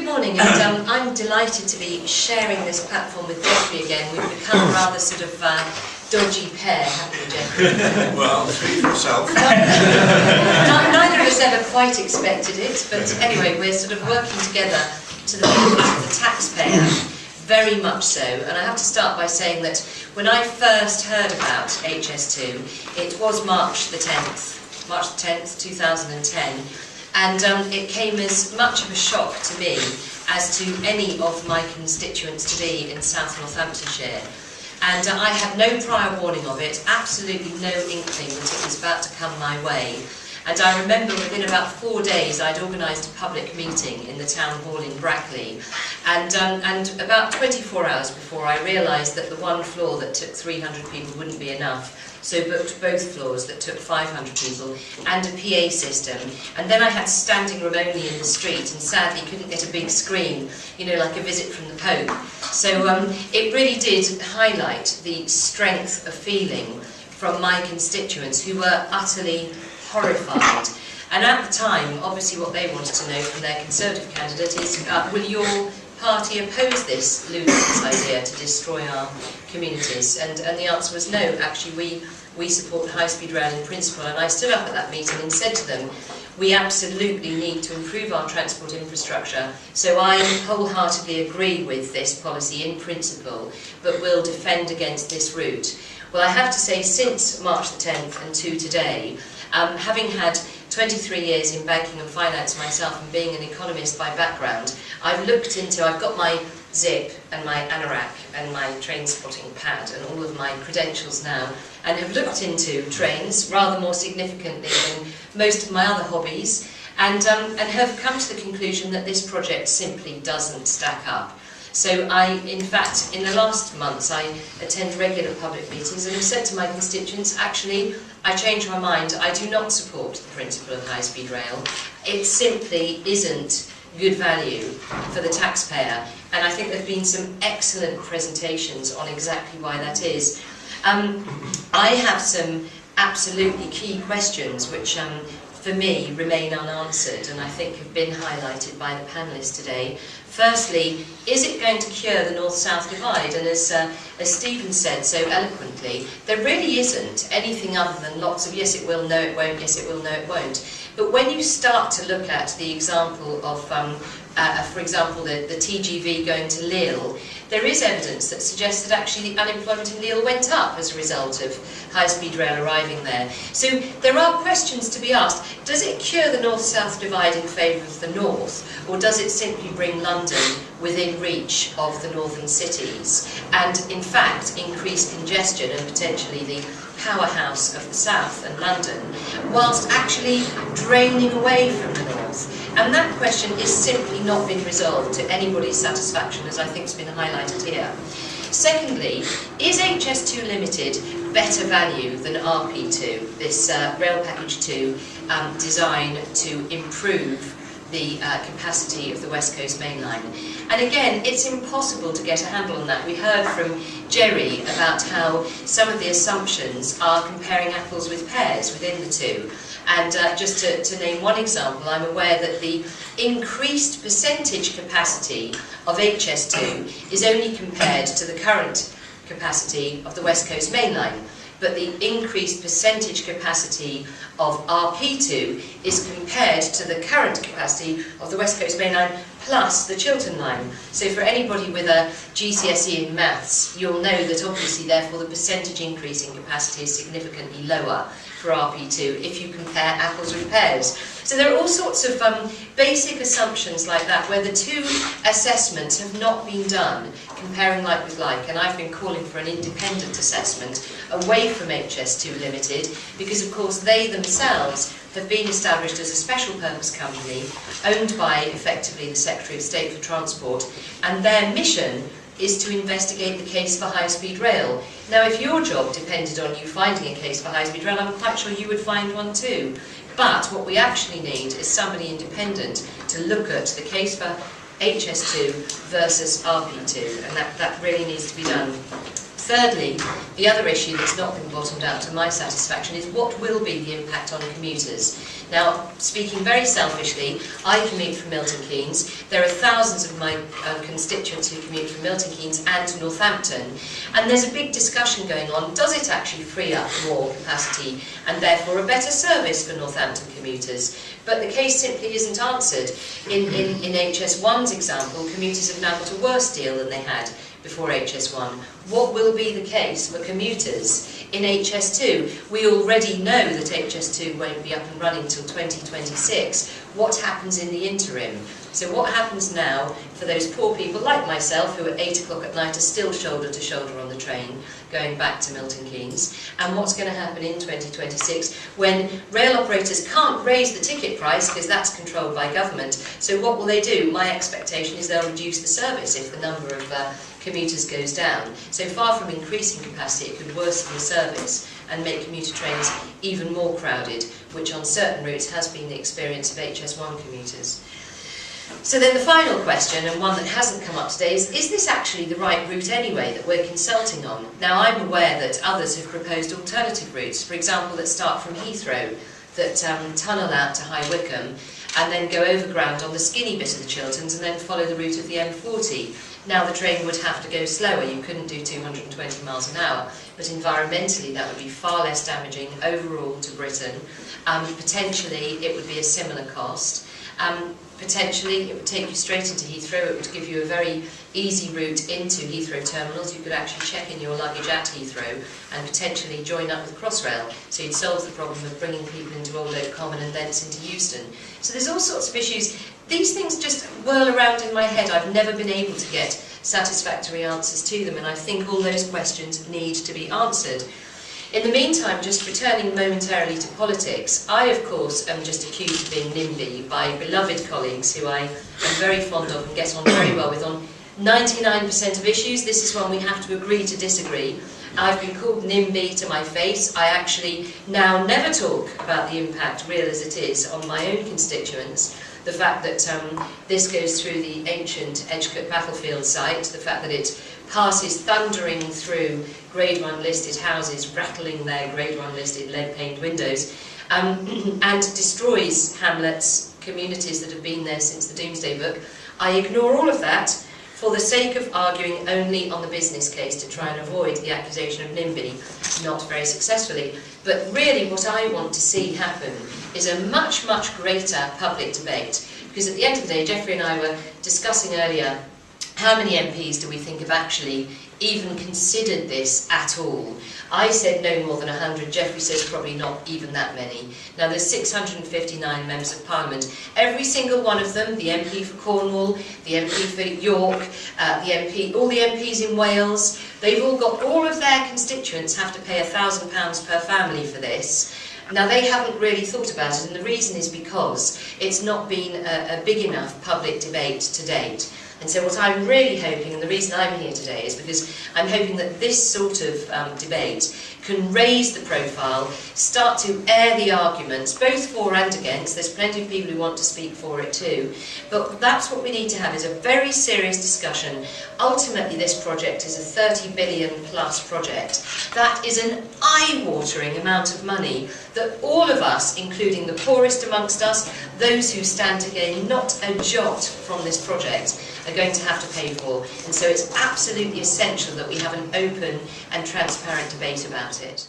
Good morning, and I'm delighted to be sharing this platform with Geoffrey again. We've become a rather sort of dodgy pair, haven't we, Geoffrey? Well, speak for yourself. Neither of us ever quite expected it, but anyway, we're sort of working together to the benefit of the taxpayer, very much so. And I have to start by saying that when I first heard about HS2, it was March the 10th, 2010. And it came as much of a shock to me as to any of my constituents to be in South Northamptonshire. And I had no prior warning of it, absolutely no inkling that it was about to come my way. And I remember within about 4 days I'd organised a public meeting in the town hall in Brackley. And about 24 hours before I realised that the one floor that took 300 people wouldn't be enough. So booked both floors that took 500 people and a PA system. And then I had standing room only in the street and sadly couldn't get a big screen, you know, like a visit from the Pope. So it really did highlight the strength of feeling from my constituents who were utterly horrified. And at the time, obviously what they wanted to know from their Conservative candidate is, will your party oppose this ludicrous idea to destroy our communities? And the answer was no. Actually, we support high-speed rail in principle, and I stood up at that meeting and said to them, we absolutely need to improve our transport infrastructure, so I wholeheartedly agree with this policy in principle, but will defend against this route. Well, I have to say, since March the 10th and to today, having had 23 years in banking and finance myself and being an economist by background, I've got my zip and my anorak and my train spotting pad and all of my credentials now, and have looked into trains rather more significantly than most of my other hobbies, and have come to the conclusion that this project simply doesn't stack up. So in fact, in the last months, I attend regular public meetings and have said to my constituents, actually, I changed my mind. I do not support the principle of high-speed rail. It simply isn't good value for the taxpayer. And I think there have been some excellent presentations on exactly why that is. I have some absolutely key questions which, for me, remain unanswered and I think have been highlighted by the panellists today. Firstly, is it going to cure the north-south divide? And as Stephen said so eloquently, there really isn't anything other than lots of yes it will, no it won't, yes it will, no it won't. But when you start to look at the example of, for example, the TGV going to Lille, there is evidence that suggests that actually the unemployment in Lille went up as a result of high-speed rail arriving there. So there are questions to be asked. Does it cure the north-south divide in favour of the north, or does it simply bring London within reach of the northern cities and, in fact, increase congestion and potentially the powerhouse of the south and London, whilst actually draining away from the north? And that question is simply not been resolved to anybody's satisfaction, as I think has been highlighted here. Secondly, is HS2 Limited better value than RP2, this Rail Package 2 design to improve the capacity of the West Coast Main Line? And again, it's impossible to get a handle on that. We heard from Jerry about how some of the assumptions are comparing apples with pears within the two. And just to name one example, I'm aware that the increased percentage capacity of HS2 is only compared to the current capacity of the West Coast Main Line. But the increased percentage capacity of RP2 is compared to the current capacity of the West Coast Main Line plus the Chiltern Line. So for anybody with a GCSE in maths, you'll know that obviously therefore the percentage increase in capacity is significantly lower for RP2 if you compare apples with pears. So there are all sorts of basic assumptions like that where the two assessments have not been done, comparing like with like, and I've been calling for an independent assessment away from HS2 Limited because of course they themselves have been established as a special purpose company owned by effectively the Secretary of State for Transport, and their mission is to investigate the case for high-speed rail. Now, if your job depended on you finding a case for high-speed rail, I'm quite sure you would find one too. But what we actually need is somebody independent to look at the case for HS2 versus RP2, and that really needs to be done. Thirdly, the other issue that's not been bottomed out to my satisfaction is what will be the impact on commuters. Now, speaking very selfishly, I commute from Milton Keynes. There are thousands of my constituents who commute from Milton Keynes and to Northampton, and there's a big discussion going on. Does it actually free up more capacity and therefore a better service for Northampton commuters? But the case simply isn't answered. In HS1's example, commuters have now got a worse deal than they had before HS1. What will be the case for commuters in HS2? We already know that HS2 won't be up and running till 2026. What happens in the interim? So what happens now for those poor people like myself who at 8 o'clock at night are still shoulder to shoulder on the train going back to Milton Keynes? And what's going to happen in 2026 when rail operators can't raise the ticket price because that's controlled by government? So what will they do? My expectation is they'll reduce the service if the number of commuters goes down. So far from increasing capacity, it could worsen the service and make commuter trains even more crowded, which on certain routes has been the experience of HS1 commuters. So then the final question, and one that hasn't come up today, is this actually the right route anyway that we're consulting on? Now, I'm aware that others have proposed alternative routes, for example, that start from Heathrow, that tunnel out to High Wycombe, and then go overground on the skinny bit of the Chilterns, and then follow the route of the M40. Now, the train would have to go slower. You couldn't do 220 miles an hour, but environmentally that would be far less damaging overall to Britain. Potentially, it would be a similar cost. Potentially, it would take you straight into Heathrow. It would give you a very easy route into Heathrow terminals. You could actually check in your luggage at Heathrow and potentially join up with Crossrail. So you'd solve the problem of bringing people into Old Oak Common and thence into Euston. So there's all sorts of issues. These things just whirl around in my head. I've never been able to get satisfactory answers to them, and I think all those questions need to be answered. In the meantime, just returning momentarily to politics, I, of course, am just accused of being NIMBY by beloved colleagues who I am very fond of and get on very well with on 99% of issues. This is one we have to agree to disagree. I've been called NIMBY to my face. I actually now never talk about the impact, real as it is, on my own constituents. The fact that this goes through the ancient Edgecote battlefield site, the fact that it passes thundering through Grade 1 listed houses, rattling their Grade 1 listed lead-paned windows, and destroys hamlets, communities that have been there since the Doomsday Book. I ignore all of that for the sake of arguing only on the business case to try and avoid the accusation of NIMBY, not very successfully. But really what I want to see happen is a much, much greater public debate, because at the end of the day, Geoffrey and I were discussing earlier how many MPs do we think have actually even considered this at all. I said no more than 100, Geoffrey says probably not even that many. Now there's 659 members of Parliament. Every single one of them, the MP for Cornwall, the MP for York, all the MPs in Wales, they've all got, all of their constituents have to pay £1,000 per family for this. Now they haven't really thought about it, and the reason is because it's not been a big enough public debate to date. And so what I'm really hoping, and the reason I'm here today, is because I'm hoping that this sort of debate can raise the profile, start to air the arguments, both for and against. There's plenty of people who want to speak for it too. But that's what we need to have, is a very serious discussion. Ultimately, this project is a 30 billion plus project. That is an eye-watering amount of money that all of us, including the poorest amongst us, those who stand to gain not a jot from this project, are going to have to pay for. And so it's absolutely essential that we have an open and transparent debate about it.